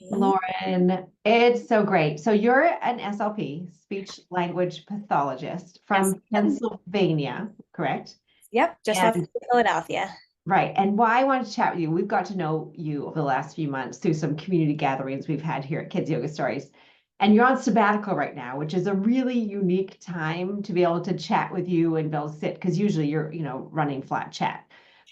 Hey. Lauren, it's so great. So you're an SLP, speech language pathologist Yes. from Pennsylvania, correct? Yep. Just outside And of Philadelphia. right. And why I wanted to chat with you, we've got to know you over the last few months through some community gatherings we've had here at Kids Yoga Stories. And you're on sabbatical right now, which is a really unique time to be able to chat with you and be able to sit, because usually you're, running flat chat.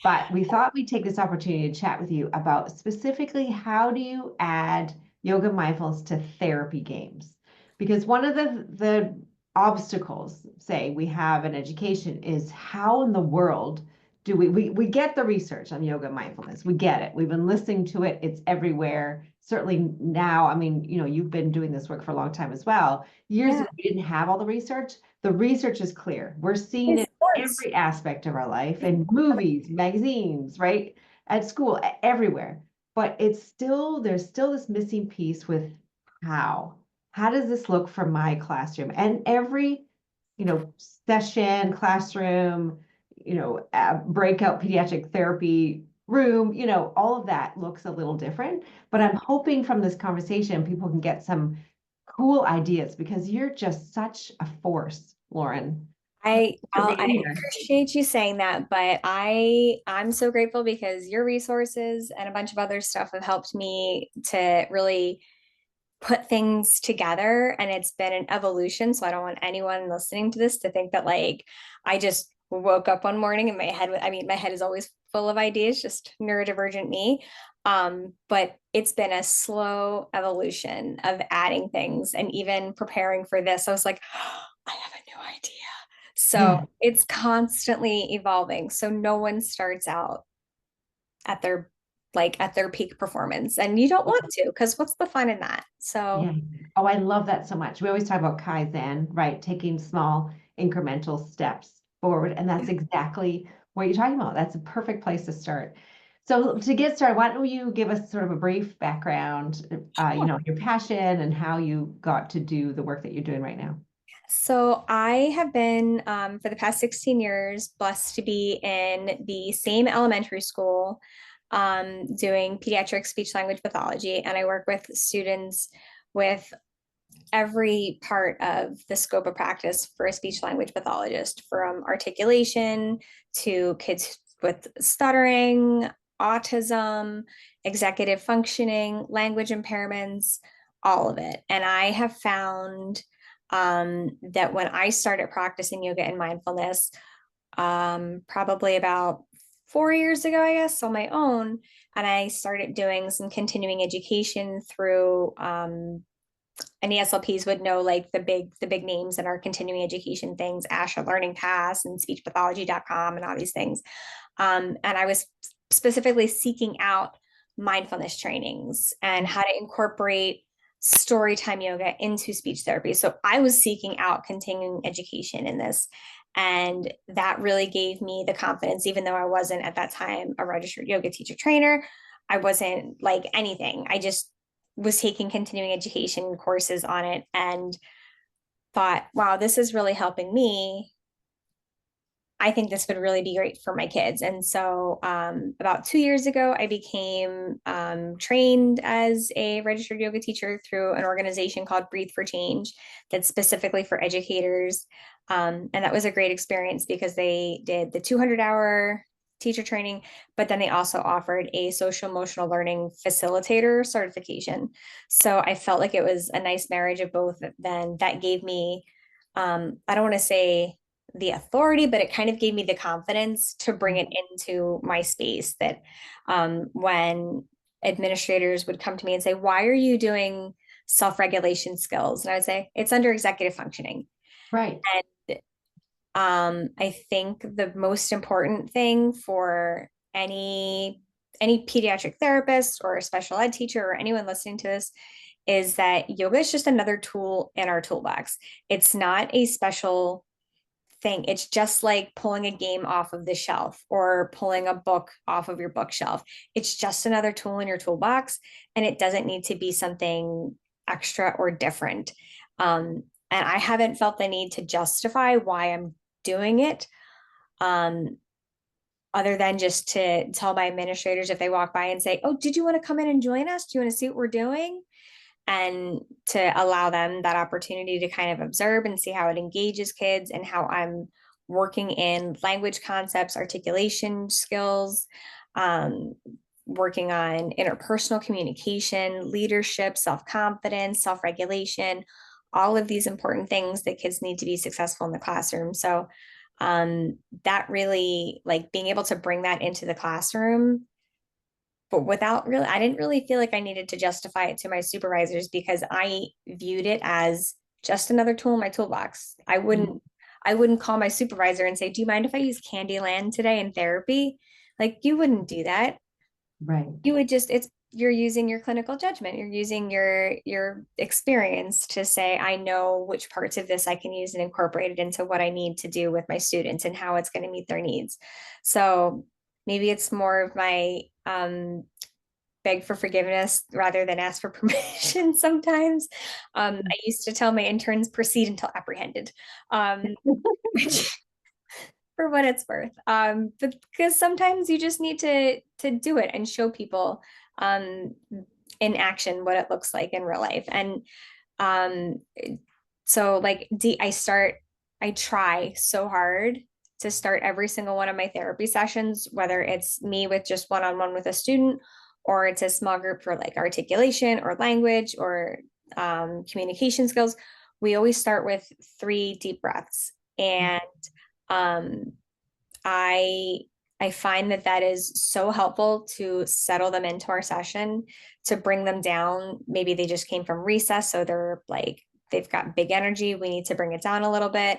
But we thought we'd take this opportunity to chat with you about specifically how do you add yoga mindfulness to therapy games? Because one of the obstacles, say, we have in education is how in the world do we get the research on yoga mindfulness. We get it. We've been listening to it. It's everywhere. Certainly now, I mean, you've been doing this work for a long time as well. Years Yeah. ago, we didn't have all the research. The research is clear. We're seeing In it in sports. every aspect of our life, in movies, magazines, right? At school, everywhere. But there's still this missing piece with how. How does this look for my classroom? And every, session, classroom, breakout pediatric therapy room, all of that looks a little different. But I'm hoping from this conversation, people can get some cool ideas because you're just such a force, Lauren. So I thanks for well, being I here. appreciate you saying that, but I'm so grateful because your resources and a bunch of other stuff have helped me to really put things together, and it's been an evolution. So I don't want anyone listening to this to think that like I just woke up one morning and my head is always full of ideas, just neurodivergent me. But it's been a slow evolution of adding things, and even preparing for this, I was like, oh, I have a new idea. So Yeah. it's constantly evolving. So no one starts out at their peak performance, and you don't want to, because what's the fun in that? So Yeah. Oh, I love that so much. We always talk about Kaizen, right? Taking small incremental steps forward. And that's exactly what you're talking about. That's a perfect place to start. So to get started, why don't you give us sort of a brief background, your passion and how you got to do the work that you're doing right now? So I have been, for the past 16 years, blessed to be in the same elementary school, doing pediatric speech language pathology. And I work with students with every part of the scope of practice for a speech language pathologist, from articulation to kids with stuttering, autism, executive functioning, language impairments, all of it. And I have found that when I started practicing yoga and mindfulness, probably about 4 years ago, I guess, on my own, and I started doing some continuing education through and ESLPs would know like the big names in our continuing education things, Asha Learning Pass and speechpathology.com and all these things. And I was specifically seeking out mindfulness trainings and how to incorporate storytime yoga into speech therapy. So I was seeking out continuing education in this. And that really gave me the confidence, even though I wasn't at that time a registered yoga teacher trainer. I wasn't like anything. I just was taking continuing education courses on it and thought, wow, this is really helping me. I think this would really be great for my kids. And so, about 2 years ago, I became trained as a registered yoga teacher through an organization called Breathe for Change, that's specifically for educators. And that was a great experience because they did the 200-hour teacher training, but then they also offered a social emotional learning facilitator certification. So I felt like it was a nice marriage of both. Then that gave me, I don't want to say the authority, but it kind of gave me the confidence to bring it into my space, that when administrators would come to me and say, why are you doing self-regulation skills? And I would say, it's under executive functioning. Right. And I think the most important thing for any pediatric therapist or a special ed teacher or anyone listening to this is that yoga is just another tool in our toolbox. It's not a special thing. It's just like pulling a game off of the shelf or pulling a book off of your bookshelf. It's just another tool in your toolbox, and it doesn't need to be something extra or different. And I haven't felt the need to justify why I'm doing it. Um, other than just to tell my administrators if they walk by and say, oh, did you want to come in and join us? Do you want to see what we're doing? And to allow them that opportunity to kind of observe and see how it engages kids and how I'm working in language concepts, articulation skills, um, working on interpersonal communication, leadership, self-confidence, self-regulation, all of these important things that kids need to be successful in the classroom. So that really, like, being able to bring that into the classroom, but without really, I didn't really feel like I needed to justify it to my supervisors because I viewed it as just another tool in my toolbox. Mhm. I wouldn't call my supervisor and say, do you mind if I use Candyland today in therapy? Like, you wouldn't do that. Right. You would just, it's, you're using your clinical judgment. You're using your experience to say, I know which parts of this I can use and incorporate it into what I need to do with my students and how it's going to meet their needs. So maybe it's more of my beg for forgiveness rather than ask for permission sometimes. I used to tell my interns proceed until apprehended, which for what it's worth. But because sometimes you just need to do it and show people um, in action what it looks like in real life. And um, so like I try so hard to start every single one of my therapy sessions, whether it's me with just one-on-one with a student, or it's a small group for like articulation or language or communication skills. We always start with 3 deep breaths. And um, I I find that that is so helpful to settle them into our session, to bring them down. Maybe they just came from recess, so they're like, they've got big energy. We need to bring it down a little bit.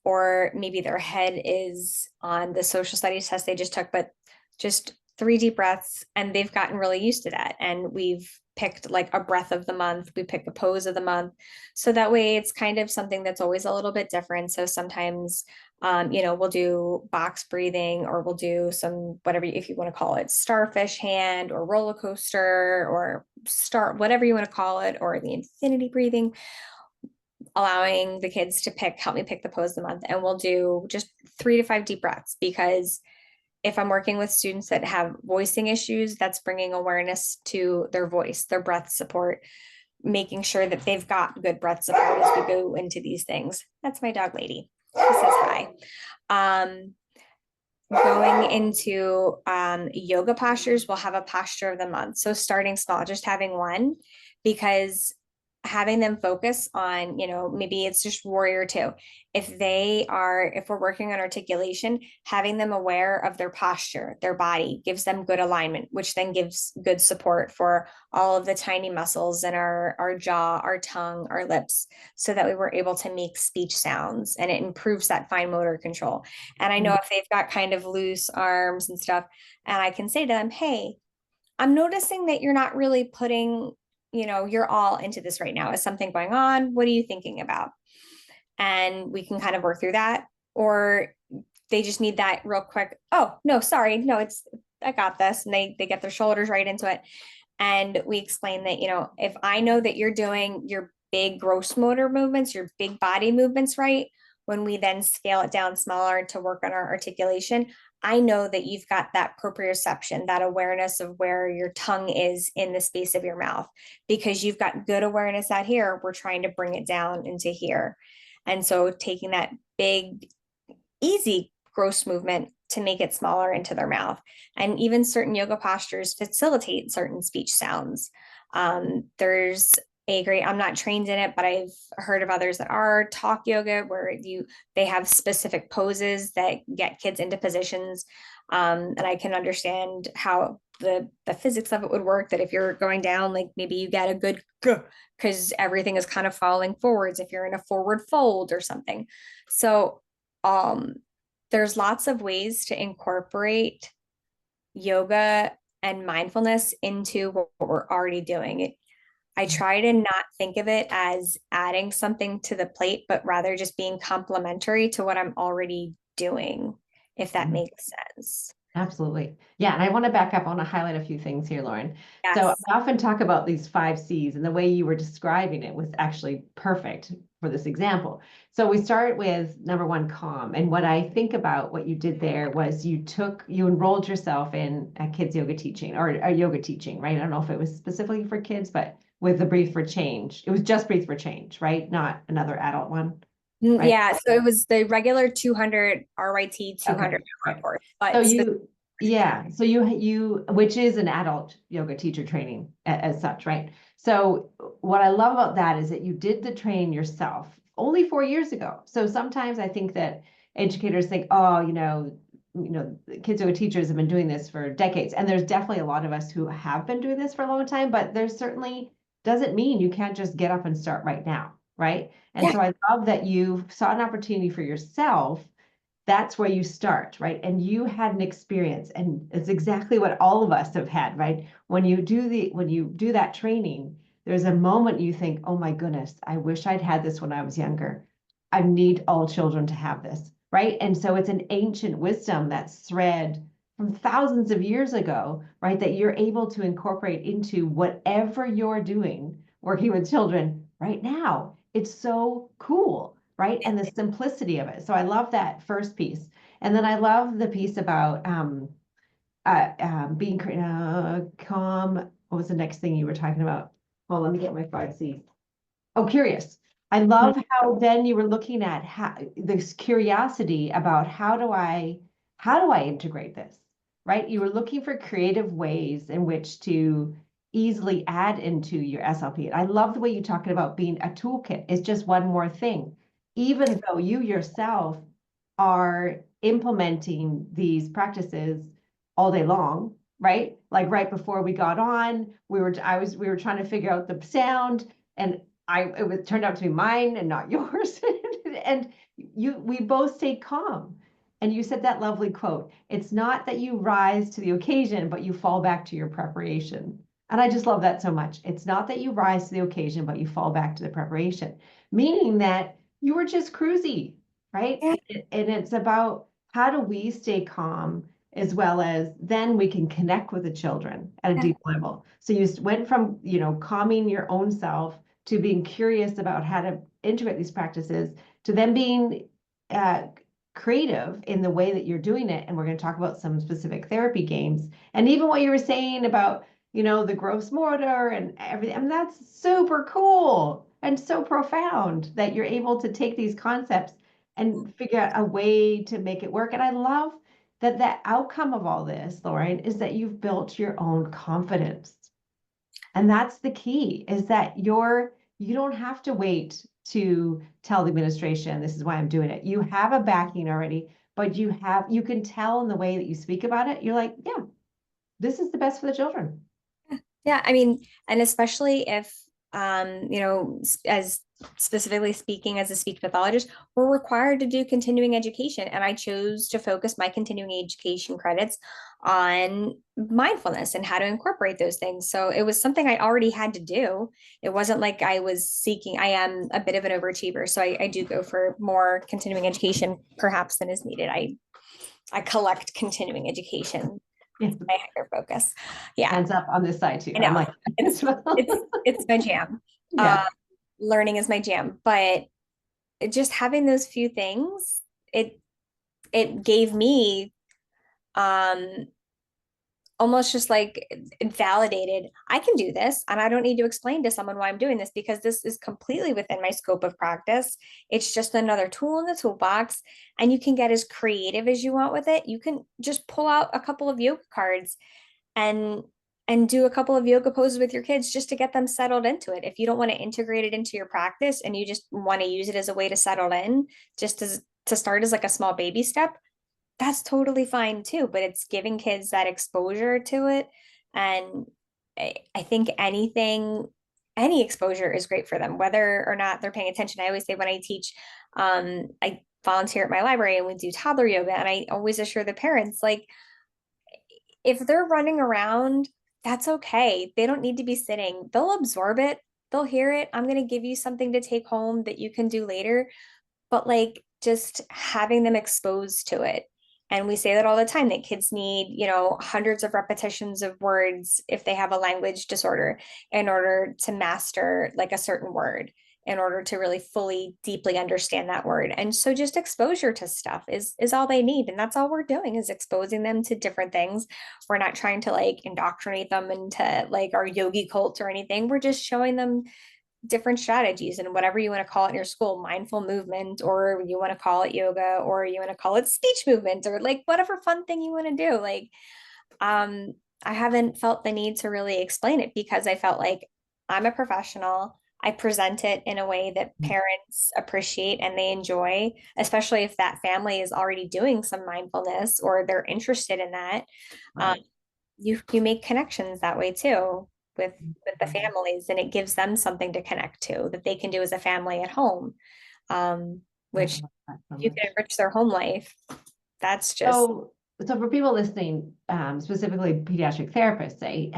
Or maybe their head is on the social studies test they just took, but just 3 deep breaths, and they've gotten really used to that. And we've picked like a breath of the month, we pick a pose of the month. So that way it's kind of something that's always a little bit different. So sometimes we'll do box breathing, or we'll do some, whatever, if you want to call it, starfish hand or roller coaster or start, whatever you want to call it, or the infinity breathing, allowing the kids to help me pick the pose of the month. And we'll do just 3 to 5 deep breaths, because if I'm working with students that have voicing issues, that's bringing awareness to their voice, their breath support, making sure that they've got good breath support as we go into these things. That's my dog lady. She says hi. Um, Going into yoga postures, we'll have a posture of the month. So starting small, just having one, because having them focus on, maybe it's just warrior two. If we're working on articulation, having them aware of their posture, their body gives them good alignment, which then gives good support for all of the tiny muscles in our jaw, our tongue, our lips, so that we were able to make speech sounds, and it improves that fine motor control. And I know Mhm. if they've got kind of loose arms and stuff, and I can say to them, hey, I'm noticing that you're not really putting, your all into this right now. Is something going on? What are you thinking about? And we can kind of work through that. Or they just need that real quick. Oh, no, sorry. No, I got this. And they get their shoulders right into it. And we explain that, if I know that you're doing your big gross motor movements, your big body movements right, when we then scale it down smaller to work on our articulation, I know that you've got that proprioception, that awareness of where your tongue is in the space of your mouth, because you've got good awareness out here. We're trying to bring it down into here. And so taking that big, easy gross movement to make it smaller into their mouth. And even certain yoga postures facilitate certain speech sounds. There's I'm not trained in it, but I've heard of others that are talk yoga, where they have specific poses that get kids into positions. And I can understand how the physics of it would work, that if you're going down, like maybe you get a good because everything is kind of falling forwards if you're in a forward fold or something. So um, there's lots of ways to incorporate yoga and mindfulness into what we're already doing. I try to not think of it as adding something to the plate, but rather just being complementary to what I'm already doing, if that makes sense. Absolutely. Yeah. And I want to back up. I want to highlight a few things here, Lauren. So Yes. I often talk about these 5 C's, and the way you were describing it was actually perfect for this example. So we start with number one, calm. And what I think about what you did there was you enrolled yourself in a kids yoga teaching or a yoga teaching, right? I don't know if it was specifically for kids, but with the Breathe for Change. It was just Breathe for Change, right? Not another adult one, right? Yeah, so it was the regular 200 RYT Okay. 200 hour Right. course, So but you, yeah, so which is an adult yoga teacher training as such, right? So what I love about that is that you did the training yourself only 4 years ago. So sometimes I think that educators think, oh, kids yoga teachers have been doing this for decades, and there's definitely a lot of us who have been doing this for a long time, but there's certainly doesn't mean you can't just get up and start right now, right? And yeah, so I love that you saw an opportunity for yourself. That's where you start, right? And you had an experience, and it's exactly what all of us have had, right? When you do that training, there's a moment you think, oh my goodness, I wish I'd had this when I was younger. I need all children to have this, right? And so it's an ancient wisdom that's thread from thousands of years ago, right? That you're able to incorporate into whatever you're doing working with children right now. It's so cool, right? And the simplicity of it. So I love that first piece. And then I love the piece about being calm. What was the next thing you were talking about? Well, let me get my 5 C's. Oh, curious. I love how then you were looking at this curiosity about how do I integrate this, right? You were looking for creative ways in which to easily add into your SLP. And I love the way you talking about being a toolkit. It's just one more thing, even though you yourself are implementing these practices all day long, right? Like right before we got on, we were trying to figure out the sound, and it was turned out to be mine and not yours. And we both stayed calm. And you said that lovely quote. It's not that you rise to the occasion, but you fall back to your preparation. And I just love that so much. It's not that you rise to the occasion, but you fall back to the preparation, meaning that you were just cruisy, right? yeah, And it's about how do we stay calm as well as then we can connect with the children at a yeah. deep level. So you went from, calming your own self to being curious about how to integrate these practices to then being uh, creative in the way that you're doing it. And we're going to talk about some specific therapy games. And even what you were saying about, the gross motor and everything. I mean, that's super cool and so profound that you're able to take these concepts and figure out a way to make it work. And I love that the outcome of all this, Lauren, is that you've built your own confidence. And that's the key is that you don't have to wait to tell the administration, this is why I'm doing it. You have a backing already, but you can tell in the way that you speak about it. You're like, yeah, this is the best for the children. Yeah, I mean, and especially if, as specifically speaking as a speech pathologist, we're required to do continuing education. And I chose to focus my continuing education credits on mindfulness and how to incorporate those things. So it was something I already had to do. It wasn't like I was seeking, I am a bit of an overachiever. So I do go for more continuing education perhaps than is needed. I collect continuing education, my hyper focus. Yeah, Hands up on this side too. I I'm know. like, It's as well. it's my jam. Yeah. Uh, Learning is my jam, but just having those few things, it gave me um almost just like it validated I can do this and I don't need to explain to someone why I'm doing this because this is completely within my scope of practice. It's just another tool in the toolbox and you can get as creative as you want with it. You can just pull out a couple of yoga cards and do a couple of yoga poses with your kids just to get them settled into it. If you don't want to integrate it into your practice and you just want to use it as a way to settle in, just as to start as like a small baby step, that's totally fine too. But it's giving kids that exposure to it. And I think any exposure is great for them, whether or not they're paying attention. I always say when I teach, I volunteer at my library and we do toddler yoga. And I always assure the parents, like, if they're running around, that's okay. They don't need to be sitting. They'll absorb it. They'll hear it. I'm going to give you something to take home that you can do later. But like just having them exposed to it And we say that all the time that kids need, hundreds of repetitions of words if they have a language disorder in order to master like a certain word, in order to really fully, deeply understand that word. And so just exposure to stuff is all they need. And that's all we're doing is exposing them to different things. We're not trying to like indoctrinate them into like our yogi cult or anything. We're just showing them different strategies and whatever you want to call it in your school, mindful movement, or you want to call it yoga, or you want to call it speech movement, or like whatever fun thing you want to do. Like, um, I haven't felt the need to really explain it because I felt like I'm a professional. I present it in a way that parents appreciate and they enjoy, especially if that family is already doing some mindfulness or they're interested in that. Um, Right. you make connections that way too with the Mhm. families, and it gives them something to connect to that they can do as a family at home, I which love that so you can much. enrich their home life. That's just So, so for people listening, specifically pediatric therapists, say,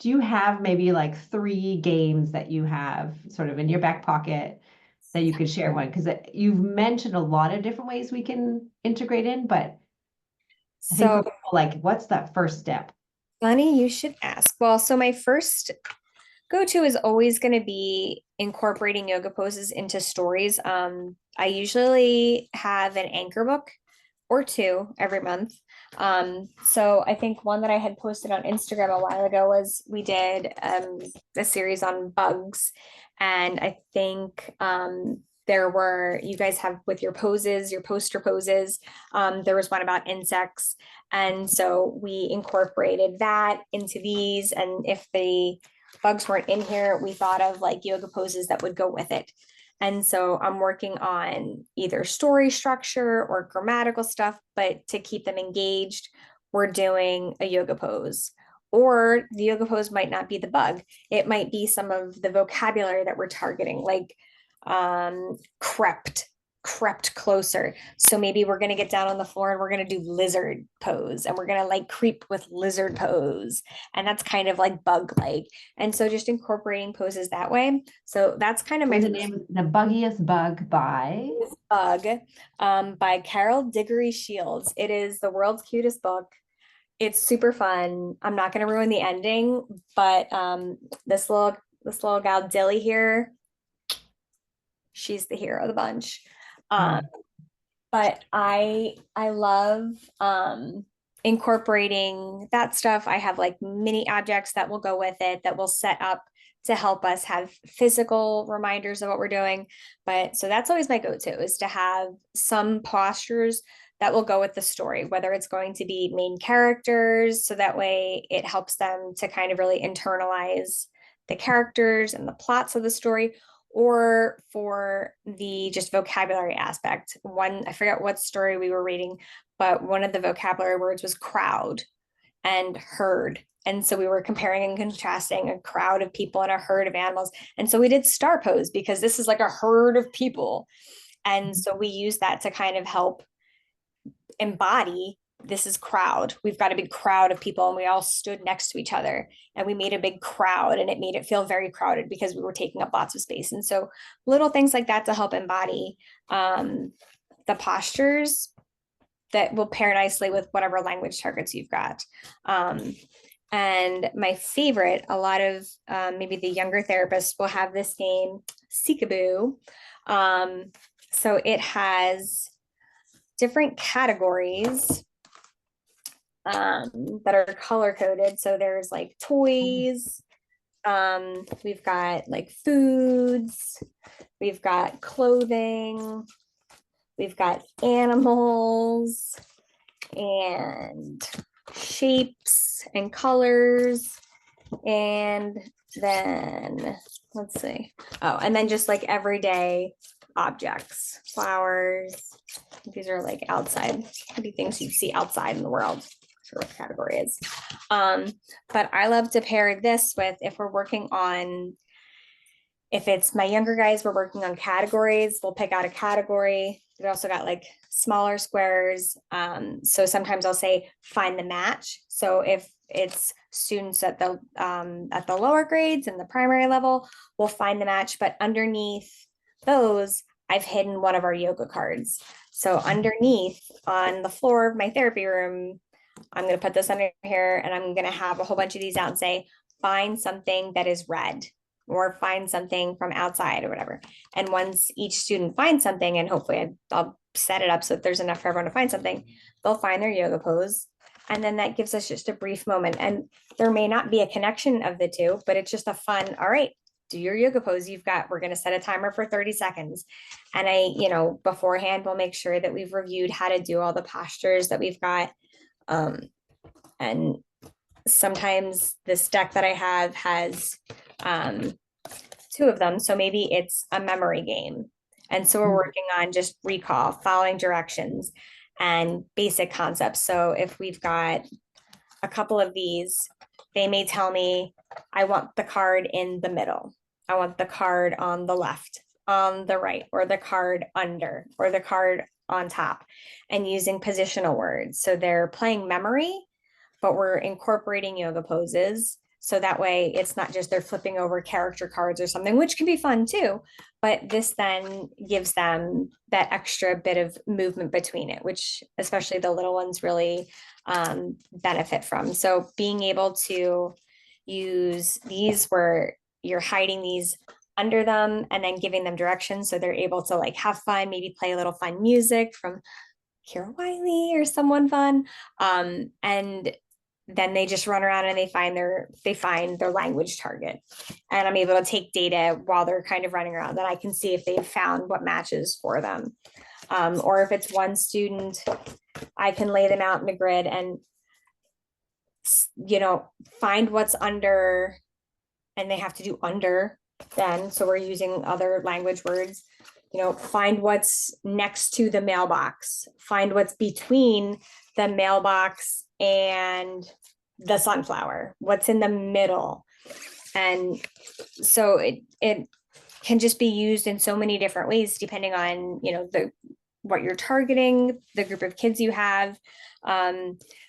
do you have maybe like three games that you have sort of in your back pocket that you could share one? Because you've mentioned a lot of different ways we can integrate in, but I think so for people like, what's that first step? funny you should ask. Well, so my first go-to is always going to be incorporating yoga poses into stories. I usually have an anchor book or two every month. So I think one that I had posted on Instagram a while ago was we did a series on bugs, and I think there were you guys have with your poses, your poster poses. There was one about insects, and so we incorporated that into these. And if the bugs weren't in here, we thought of like yoga poses that would go with it. And so I'm working on either story structure or grammatical stuff, but to keep them engaged, we're doing a yoga pose. Or the yoga pose might not be the bug. It might be some of the vocabulary that we're targeting, like crept, crept closer. So maybe we're going to get down on the floor and we're going to do lizard pose, and we're going to like creep with lizard pose. And that's kind of like bug like. And so just incorporating poses that way. So that's kind of What my was the name? The Buggiest Bug by? bug, by Carol Diggory Shields. It is the world's cutest book. It's super fun. I'm not going to ruin the ending, but this little gal Dilly here, she's the hero of the bunch. Um, Mm. but I love incorporating that stuff. I have like mini objects that will go with it that will set up to help us have physical reminders of what we're doing. But so that's always my go-to is to have some postures that will go with the story, whether it's going to be main characters, so that way it helps them to kind of really internalize the characters and the plots of the story, or for the just vocabulary aspect. One, I forget what story we were reading, but one of the vocabulary words was crowd and herd. And so we were comparing and contrasting a crowd of people and a herd of animals. And so we did star pose because this is like a herd of people. And so we use that to kind of help embody this is crowd. We've got a big crowd of people and we all stood next to each other and we made a big crowd, and it made it feel very crowded because we were taking up lots of space. And so little things like that to help embody the postures that will pair nicely with whatever language targets you've got. Um, and my favorite, a lot of maybe the younger therapists will have this game, Seekaboo. So it has different categories that are color coded. So there's like toys, we've got like foods, we've got clothing, we've got animals and shapes and colors. And then let's see. Oh, and then just like everyday objects, flowers. These are like outside, maybe things you see outside in the world. Sure what the category is. Um, but I love to pair this with if we're working on, if it's my younger guys, we're working on categories, we'll pick out a category. We also got like smaller squares. So sometimes I'll say find the match. So if it's students at the lower grades and the primary level, we'll find the match. But underneath those, I've hidden one of our yoga cards. So underneath on the floor of my therapy room, I'm going to put this under here and I'm going to have a whole bunch of these out and say, find something that is red or find something from outside or whatever. And once each student finds something, and hopefully I'll set it up so that there's enough for everyone to find something, they'll find their yoga pose. And then that gives us just a brief moment. And there may not be a connection of the two, but it's just a fun, all right, do your yoga pose you've got. We're going to set a timer for 30 seconds. And beforehand, we'll make sure that we've reviewed how to do all the postures that we've got. And sometimes this deck that I have has two of them. So maybe it's a memory game. And so we're working on just recall, following directions, and basic concepts. So if we've got a couple of these, they may tell me, I want the card in the middle. I want the card on the left, on the right, or the card under, or the card on top, and using positional words. So they're playing memory, but we're incorporating yoga poses. So that way it's not just they're flipping over character cards or something, which can be fun too. But this then gives them that extra bit of movement between it, which especially the little ones really benefit from. So being able to use these where you're hiding these under them and then giving them directions so they're able to like have fun, maybe play a little fun music from Kira Wiley or someone fun. And then they just run around and they find their language target. And I'm able to take data while they're kind of running around, that I can see if they've found what matches for them. Or if it's one student, I can lay them out in a grid and find what's under, and they have to do under then. So we're using other language words. Find what's next to the mailbox, find what's between the mailbox and the sunflower, what's in the middle. And so it can just be used in so many different ways, depending on, what you're targeting, the group of kids you have.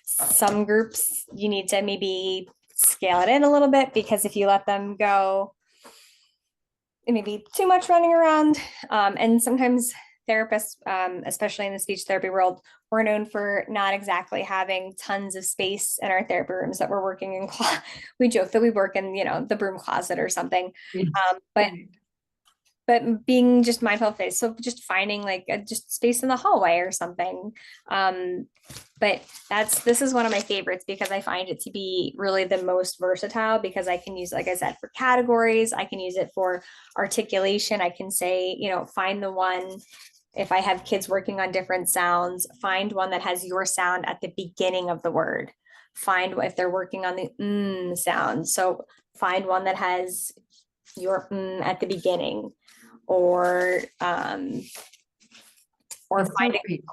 Some groups you need to maybe scale it in a little bit, because if you let them go, it may be too much running around. And sometimes therapists, especially in the speech therapy world, we're known for not exactly having tons of space in our therapy rooms that we're working in. We joke that we work in, the broom closet or something. But being just mindful of space. So just finding like just space in the hallway or something. But this is one of my favorites because I find it to be really the most versatile, because I can use, like I said, for categories, I can use it for articulation. I can say, find the one, if I have kids working on different sounds, find one that has your sound at the beginning of the word. Find if they're working on the sound. So find one that has your at the beginning, or find it.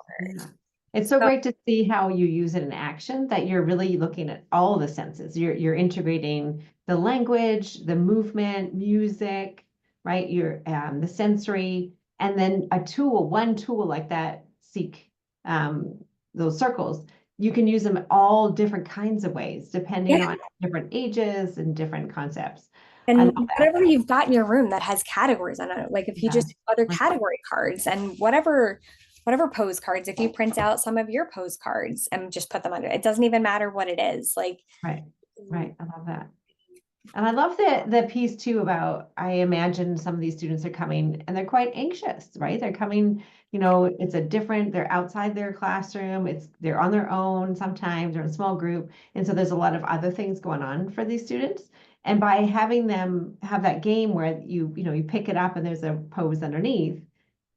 It's so great to see how you use it in action, that you're really looking at all the senses. You're integrating the language, the movement, music, right? The sensory, and then one tool like that, seek those circles. You can use them all different kinds of ways, depending on different ages and different concepts. And whatever you've got in your room that has categories on it, like if you just other category cards and whatever pose cards, if you print out some of your pose cards and just put them under, it doesn't even matter what it is. Like, right. I love that. And I love the piece too about, I imagine some of these students are coming and they're quite anxious, right? They're coming, they're outside their classroom. They're on their own. Sometimes they're in a small group. And so there's a lot of other things going on for these students. And by having them have that game where you pick it up and there's a pose underneath,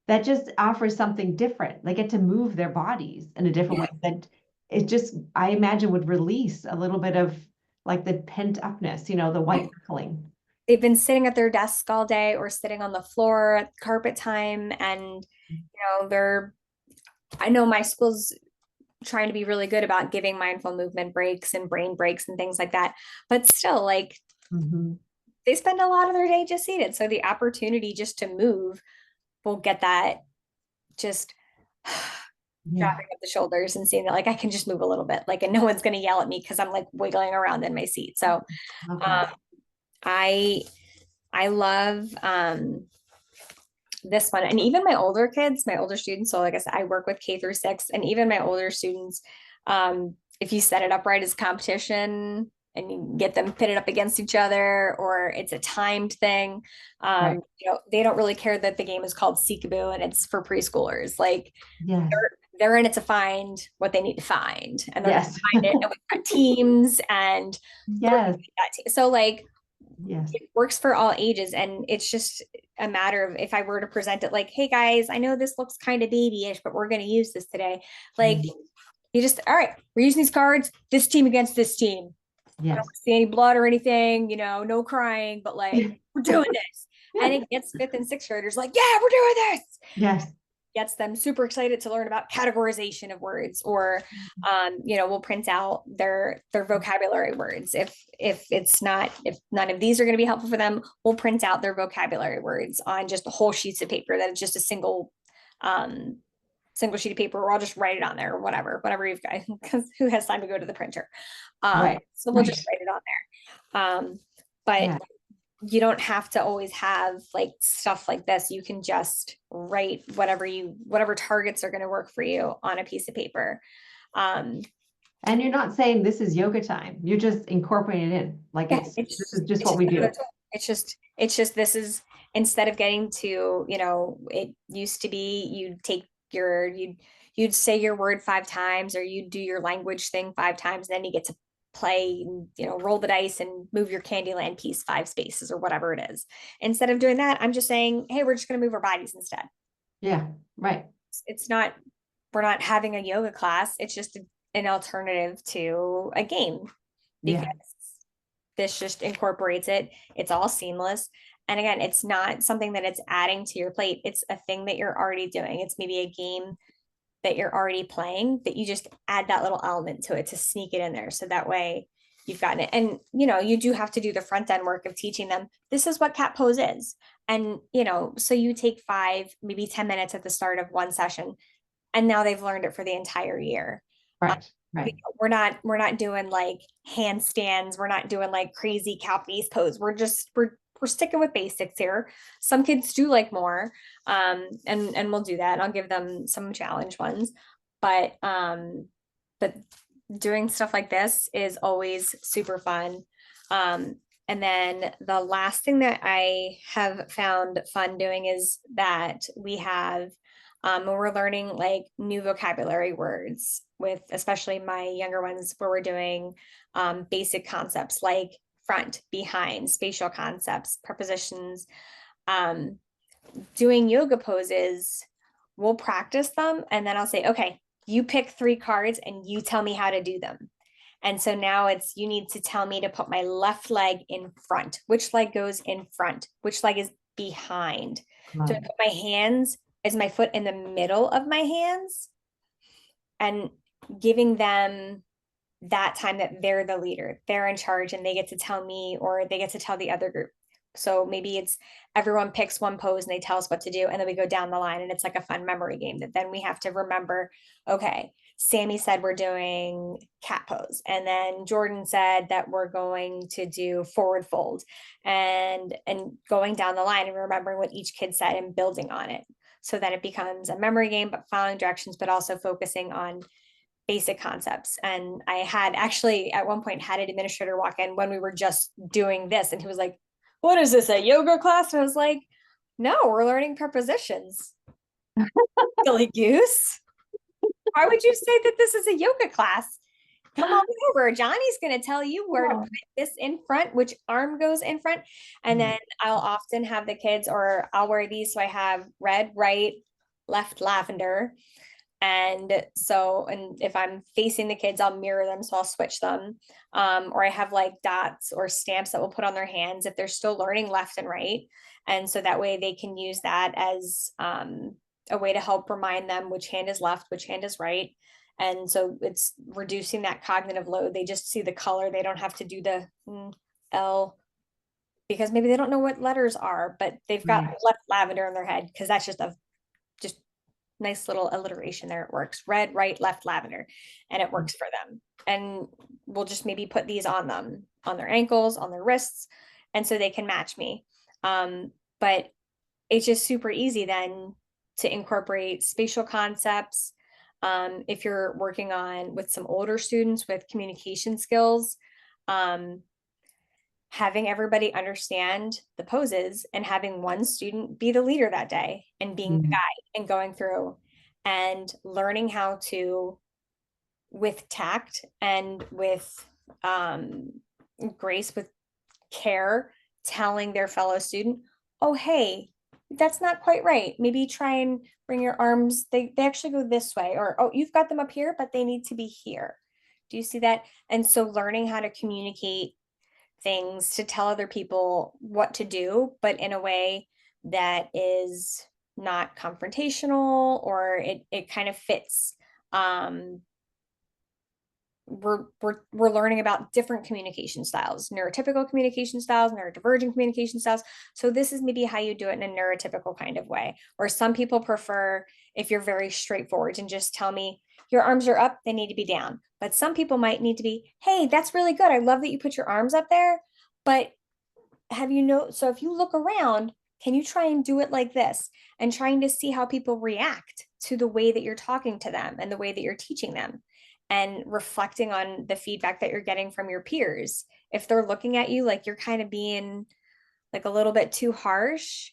that just offers something different. They get to move their bodies in a different way that it just, I imagine, would release a little bit of like the pent upness, the white knuckling. They've been sitting at their desk all day or sitting on the floor at carpet time. And, I know my school's trying to be really good about giving mindful movement breaks and brain breaks and things like that. But still, like, they spend a lot of their day just seated. So the opportunity just to move will get that just dropping up the shoulders and seeing that, like, I can just move a little bit, like, and no one's going to yell at me because I'm like wiggling around in my seat. So I love this one, and even my older kids, my older students, so like I said, I work with K through 6, and even my older students, if you set it up right as competition and you get them pitted up against each other, or it's a timed thing, Right. they don't really care that the game is called Seekaboo and it's for preschoolers. Like Yes. they're in it to find what they need to find, and they're going to Yes. find it. And we've got teams, and they're Yes. so like Yes. it works for all ages, and it's just a matter of, if I were to present it like, hey guys, I know this looks kind of babyish, but we're going to use this today. Like Yes. you just, all right, we're using these cards, this team against this team. I don't Yes. see any blood or anything, no crying, but like we're doing this. And it gets fifth and sixth graders like, yeah, we're doing this. Yes. Gets them super excited to learn about categorization of words, or we'll print out their vocabulary words. If none of these are going to be helpful for them, we'll print out their vocabulary words on just the whole sheets of paper, that it's just a single sheet of paper, or I'll just write it on there, or whatever you've got, because who has time to go to the printer. Right. So we'll Right. just write it on there. But Yeah. you don't have to always have like stuff like this. You can just write whatever targets are going to work for you on a piece of paper. And you're not saying this is yoga time. You're just incorporating it in. Like Yeah, this is just what we do. It's just this is, instead of getting to, it used to be you'd say your word 5 times, or you'd do your language thing 5 times, and then you get to play and roll the dice and move your Candyland piece 5 spaces or whatever it is. Instead of doing that, I'm just saying, hey, we're just going to move our bodies instead. Yeah. Right. It's not, we're not having a yoga class. It's just an alternative to a game, because Yeah. this just incorporates it. It's all seamless. And again, it's not something that it's adding to your plate. It's a thing that you're already doing. It's maybe a game that you're already playing, that you just add that little element to it to sneak it in there. So that way you've gotten it. And, you do have to do the front end work of teaching them, this is what cat pose is. And, so you take 5, maybe 10 minutes at the start of one session, and now they've learned it for the entire year. Right. Right. We're not doing like handstands. We're not doing like crazy cow face pose. We're sticking with basics here. Some kids do like more, and we'll do that. I'll give them some challenge ones, but doing stuff like this is always super fun. And then the last thing that I have found fun doing is that we have, when we're learning like new vocabulary words with, especially my younger ones, where we're doing basic concepts like front, behind, spatial concepts, prepositions, doing yoga poses, we'll practice them. And then I'll say, okay, you pick 3 cards and you tell me how to do them. And so now it's, you need to tell me to put my left leg in front. Which leg goes in front? Which leg is behind? Do I put my hands, is my foot in the middle of my hands? And giving them that time that they're the leader, they're in charge, and they get to tell me, or they get to tell the other group. So maybe it's everyone picks one pose and they tell us what to do, and then we go down the line, and it's like a fun memory game that then we have to remember, okay, Sammy said we're doing cat pose, and then Jordan said that we're going to do forward fold, and going down the line and remembering what each kid said and building on it. So then it becomes a memory game, but following directions, but also focusing on basic concepts. And I had actually at one point had an administrator walk in when we were just doing this, and he was like, what is this, a yoga class? And I was like, no, we're learning prepositions. Silly goose. Why would you say that this is a yoga class? Come on over. Johnny's going to tell you where to put this in front, which arm goes in front. And then I'll often have the kids, or I'll wear these. So I have red, right, left, lavender. And so, and if I'm facing the kids, I'll mirror them. So I'll switch them. Or I have like dots or stamps that we'll put on their hands if they're still learning left and right. And so that way they can use that as a way to help remind them which hand is left, which hand is right. And so it's reducing that cognitive load. They just see the color. They don't have to do the L, because maybe they don't know what letters are, but they've got left lavender in their head, because that's just nice little alliteration there. It works. Red, right, left, lavender, and it works for them. And we'll just maybe put these on them, on their ankles, on their wrists, and so they can match me. But it's just super easy then to incorporate spatial concepts. If you're working on with some older students with communication skills, um, having everybody understand the poses and having one student be the leader that day and being the Mm. guide and going through and learning how to, with tact and with um, grace, with care, telling their fellow student, oh, hey, that's not quite right. Maybe try and bring your arms, they actually go this way, or, oh, you've got them up here, but they need to be here. Do you see that? And so learning how to communicate things to tell other people what to do, but in a way that is not confrontational, or it kind of fits. Um, we're learning about different communication styles, neurotypical communication styles, neurodivergent communication styles. So this is maybe how you do it in a neurotypical kind of way. Or some people prefer if you're very straightforward and just tell me your arms are up, they need to be down. But some people might need to be, hey, that's really good. I love that you put your arms up there. But have you know, so if you look around, can you try and do it like this? And trying to see how people react to the way that you're talking to them and the way that you're teaching them, and reflecting on the feedback that you're getting from your peers. If they're looking at you like you're kind of being like a little bit too harsh,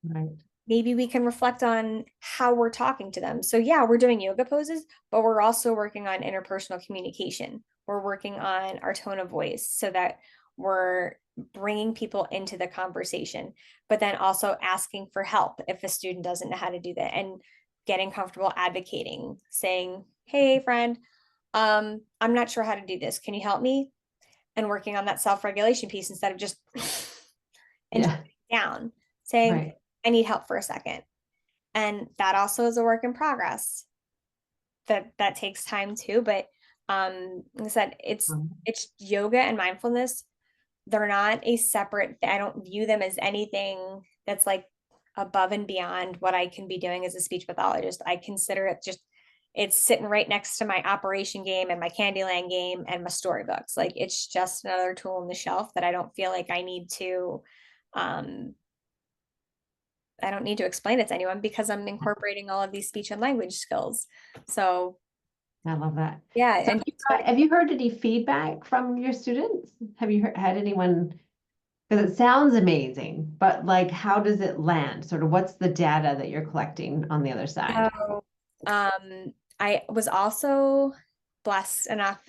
Right. maybe we can reflect on how we're talking to them. So yeah, we're doing yoga poses, but we're also working on interpersonal communication. We're working on our tone of voice so that we're bringing people into the conversation, but then also asking for help if a student doesn't know how to do that, and getting comfortable advocating, saying, hey, friend, I'm not sure how to do this. Can you help me? And working on that self-regulation piece instead of just and Yeah. down, saying, Right. I need help for a second. And that also is a work in progress. That takes time too. But like I said, it's yoga and mindfulness. They're not a separate, I don't view them as anything that's like above and beyond what I can be doing as a speech pathologist. I consider it just, it's sitting right next to my operation game and my Candyland game and my storybooks. Like it's just another tool on the shelf that I don't feel like um, I don't need to explain it to anyone because I'm incorporating all of these speech and language skills. So I love that. yeah, So and have you heard any feedback from your students? Have you had anyone? Because it sounds amazing, but like, how does it land? Sort of what's the data that you're collecting on the other side? so I was also blessed enough,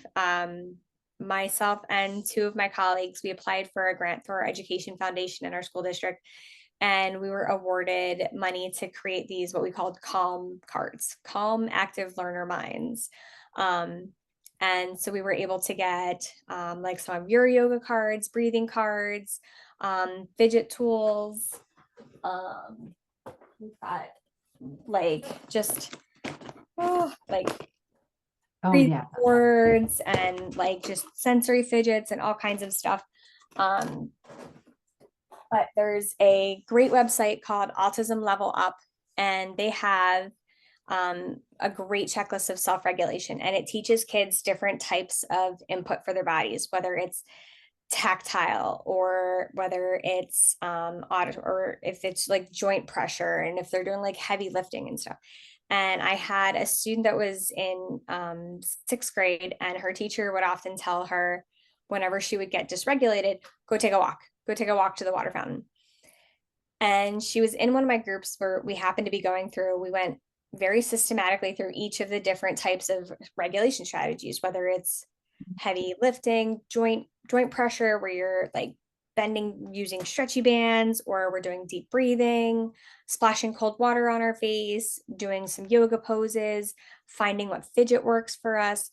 myself and two of my colleagues, we applied for a grant through our education foundation in our school district, and we were awarded money to create these what we called calm cards, calm active learner minds. um, and so we were able to get like some of your yoga cards, breathing cards, fidget tools. We've got like just like Oh, breathing yeah. boards and like just sensory fidgets and all kinds of stuff. Um, but there's a great website called Autism Level Up, and they have a great checklist of self-regulation, and it teaches kids different types of input for their bodies, whether it's tactile or whether it's audit, or if it's like joint pressure, and if they're doing like heavy lifting and stuff. And I had a student that was in sixth grade, and her teacher would often tell her whenever she would get dysregulated, go take a walk, go take a walk to the water fountain. And she was in one of my groups where we happened to be going through, we went very systematically through each of the different types of regulation strategies, whether it's heavy lifting, joint pressure, where you're like bending using stretchy bands, or we're doing deep breathing, splashing cold water on our face, doing some yoga poses, finding what fidget works for us.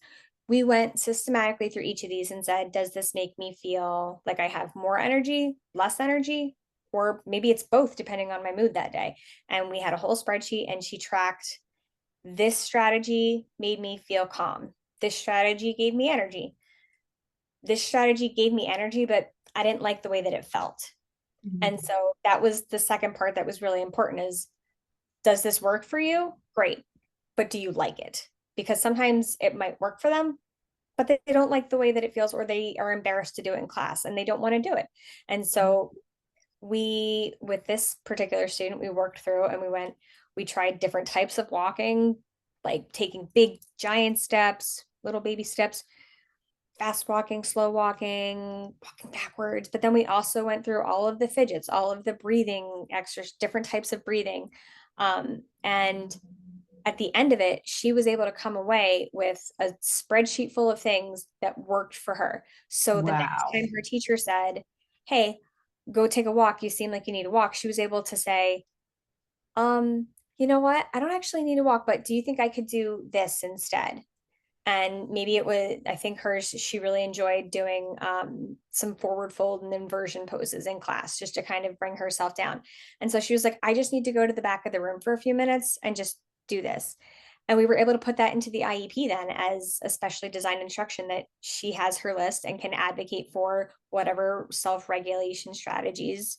We went systematically through each of these and said, does this make me feel like I have more energy, less energy, or maybe it's both depending on my mood that day? And we had a whole spreadsheet, and she tracked, this strategy made me feel calm, this strategy gave me energy, this strategy gave me energy, but I didn't like the way that it felt. Mhm. And so that was the second part that was really important, is, does this work for you? Great. But do you like it? Because sometimes it might work for them, but they don't like the way that it feels, or they are embarrassed to do it in class and they don't want to do it. And so with this particular student, we worked through and we tried different types of walking, like taking big giant steps, little baby steps, fast walking, slow walking, walking backwards. But then we also went through all of the fidgets, all of the breathing exercises, different types of breathing. And at the end of it, she was able to come away with a spreadsheet full of things that worked for her. So the next Wow. time her teacher said, "Hey, go take a walk. You seem like you need a walk," she was able to say, you know what? I don't actually need a walk, but do you think I could do this instead? And maybe it was, I think hers, she really enjoyed doing some forward fold and inversion poses in class just to kind of bring herself down. And so she was like, I just need to go to the back of the room for a few minutes and just do this. And we were able to put that into the IEP then as a specially designed instruction that she has her list and can advocate for whatever self-regulation strategies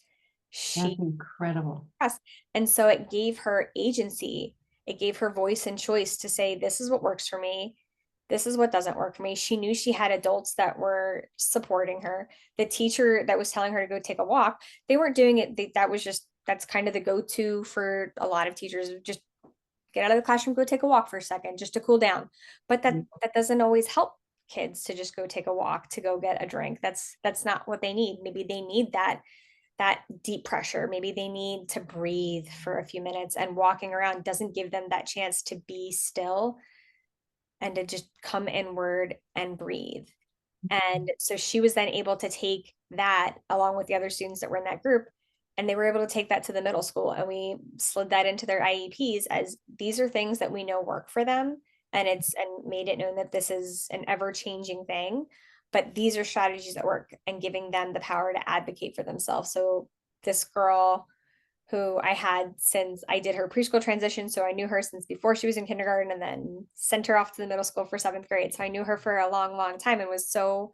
That's she incredible. has. And so it gave her agency, it gave her voice and choice to say, this is what works for me. This is what doesn't work for me. She knew she had adults that were supporting her. The teacher that was telling her to go take a walk, they weren't doing it. That was just, that's kind of the go-to for a lot of teachers. Just get out of the classroom, go take a walk for a second, just to cool down. But that doesn't always help kids to just go take a walk, to go get a drink. That's not what they need. Maybe they need that deep pressure. Maybe they need to breathe for a few minutes, and walking around doesn't give them that chance to be still and to just come inward and breathe. And so she was then able to take that along with the other students that were in that group, and they were able to take that to the middle school, and we slid that into their IEPs as these are things that we know work for them, and made it known that this is an ever-changing thing, but these are strategies that work, and giving them the power to advocate for themselves. So this girl who I had since I did her preschool transition. So I knew her since before she was in kindergarten, and then sent her off to the middle school for seventh grade. So I knew her for a long, long time, and was so,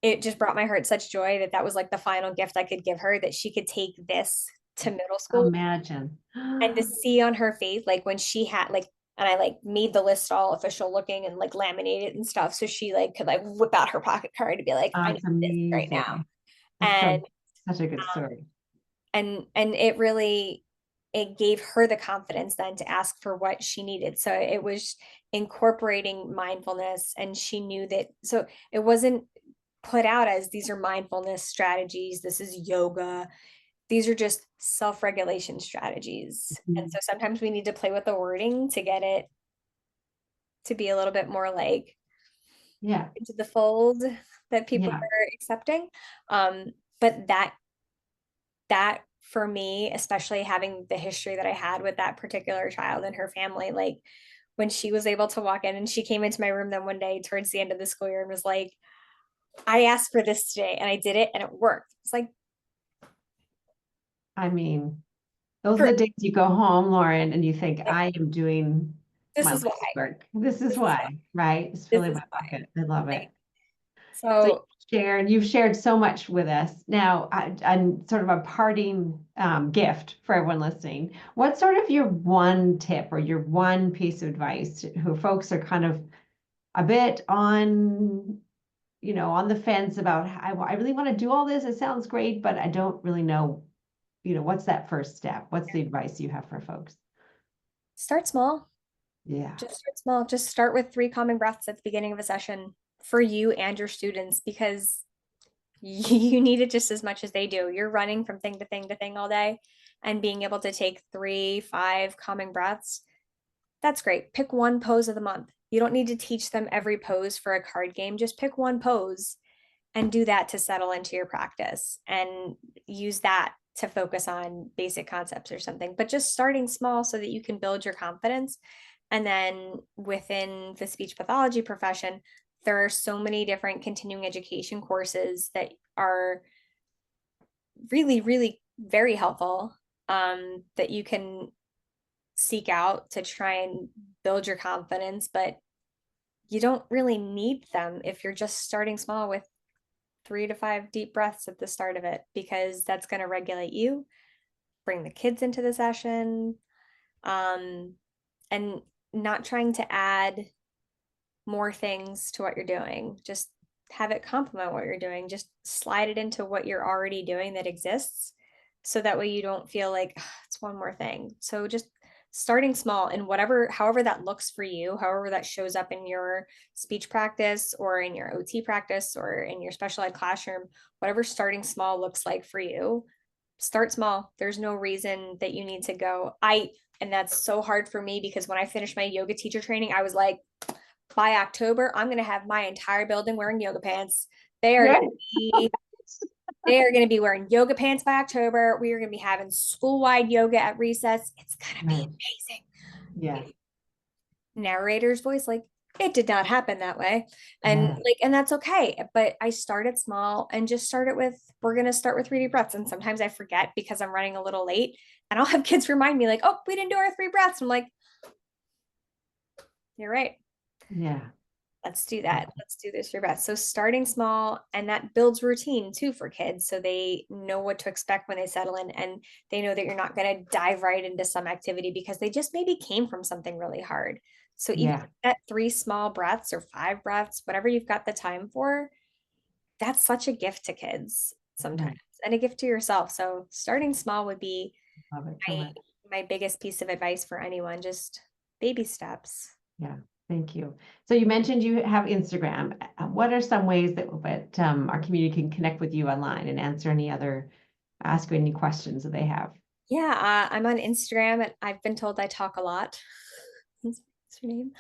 it just brought my heart such joy that that was like the final gift I could give her, that she could take this to middle school Imagine. and to see on her face, like when she had like, and I like made the list all official looking and like laminated and stuff. So she like could like whip out her pocket card to be like, Oh, I need it's this right now. amazing. That's And so such a good story. and it really, it gave her the confidence then to ask for what she needed. So it was incorporating mindfulness, and she knew that, so it wasn't put out as these are mindfulness strategies, this is yoga, these are just self-regulation strategies. And Mhm. so sometimes we need to play with the wording to get it to be a little bit more like Yeah, into the fold that people yeah. are accepting. But that for me, especially having the history that I had with that particular child and her family, like when she was able to walk in, and she came into my room then one day towards the end of the school year and was like, I asked for this today and I did it and it worked. It's like, I mean, those are for the days you go home, Lauren, and you think, I am doing this my is why, life's work. This is this is why, why, right? It's this filling is my why. bucket. I love it. Like, So so you've shared so much with us. Now, and sort of a parting gift for everyone listening. What's sort of your one tip or your one piece of advice who folks are kind of a bit on, on the fence about, I really want to do all this. It sounds great, but I don't really know, what's that first step? What's the advice you have for folks? start small. Yeah. Just start small. Just start with 3 calming breaths at the beginning of a session for you and your students, because you need it just as much as they do. You're running from thing to thing to thing all day, and being able to take 3, 5 calming breaths, that's great. Pick one pose of the month. You don't need to teach them every pose for a card game. Just pick one pose and do that to settle into your practice, and use that to focus on basic concepts or something. But just starting small so that you can build your confidence. And then within the speech pathology profession, there are so many different continuing education courses that are really, really very helpful, that you can seek out to try and build your confidence. But you don't really need them if you're just starting small with 3 to 5 deep breaths at the start of it, because that's going to regulate you, bring the kids into the session, um, and not trying to add more things to what you're doing. Just have it complement what you're doing. Just slide it into what you're already doing that exists. So that way you don't feel like "Ugh, it's one more thing." So just starting small and whatever, however that looks for you, however that shows up in your speech practice or in your OT practice or in your special ed classroom, whatever starting small looks like for you, start small. There's no reason that you need to go. And that's so hard for me because when I finished my yoga teacher training, I was like, by October, I'm going to have my entire building wearing yoga pants. They are Yeah. going to be they are going to be wearing yoga pants by October. We are going to be having school-wide yoga at recess. It's going to be Right. amazing. Yeah. Narrator's voice, like, it did not happen that way. And Yeah. like, and that's okay. But I started small and just started with, we're going to start with 3 deep breaths. And sometimes I forget because I'm running a little late and I'll have kids remind me like, oh, we didn't do our 3 breaths. I'm like, you're right. Yeah. Let's do that. Let's do this your best. So starting small, and that builds routine too for kids. So they know what to expect when they settle in, and they know that you're not going to dive right into some activity because they just maybe came from something really hard. So even Yeah. at 3 small breaths or 5 breaths, whatever you've got the time for, that's such a gift to kids sometimes Right. and a gift to yourself. So starting small would be Love it so my much. my biggest piece of advice for anyone, just baby steps. Yeah. Thank you. So you mentioned you have Instagram. What are some ways that our community can connect with you online and ask you any questions that they have? Yeah, I'm on Instagram and I've been told I talk a lot. That's her name.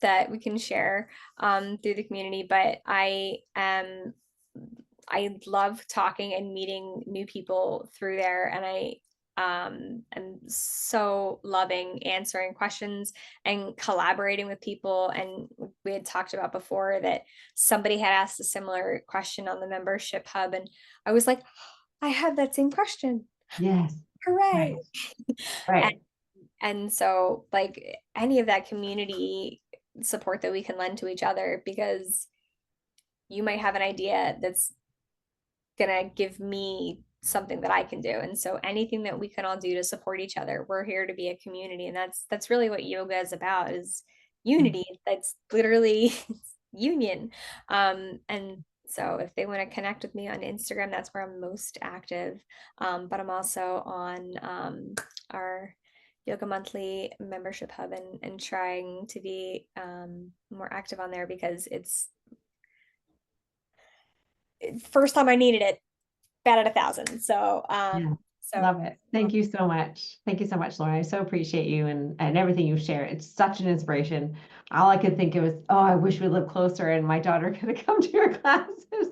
That we can share through the community. But I love talking and meeting new people through there, and I am so loving answering questions and collaborating with people. And we had talked about before that somebody had asked a similar question on the membership hub, and I was like, I have that same question. Yes. Hooray. Right. And, Right. and so like any of that community support that we can lend to each other, because you might have an idea that's gonna give me something that I can do. And so anything that we can all do to support each other, we're here to be a community. And that's really what yoga is about, is Mm. unity. That's literally union. And so if they want to connect with me on Instagram, that's where I'm most active. But I'm also on our Yoga Monthly membership hub, and trying to be more active on there because it's first time I needed it, bad at 1,000. So, Yeah. so Love it. Thank you so much. Thank you so much, Lauren. I so appreciate you and everything you share. It's such an inspiration. All I could think of was, oh, I wish we lived closer and my daughter could have come to your classes.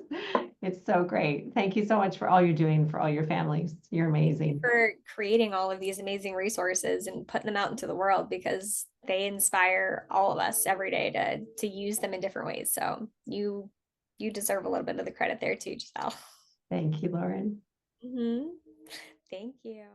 It's so great. Thank you so much for all you're doing for all your families. You're amazing. for creating all of these amazing resources and putting them out into the world, because they inspire all of us every day to use them in different ways. So you deserve a little bit of the credit there too, Giselle. Thank you, Lauren. Mhm. Thank you.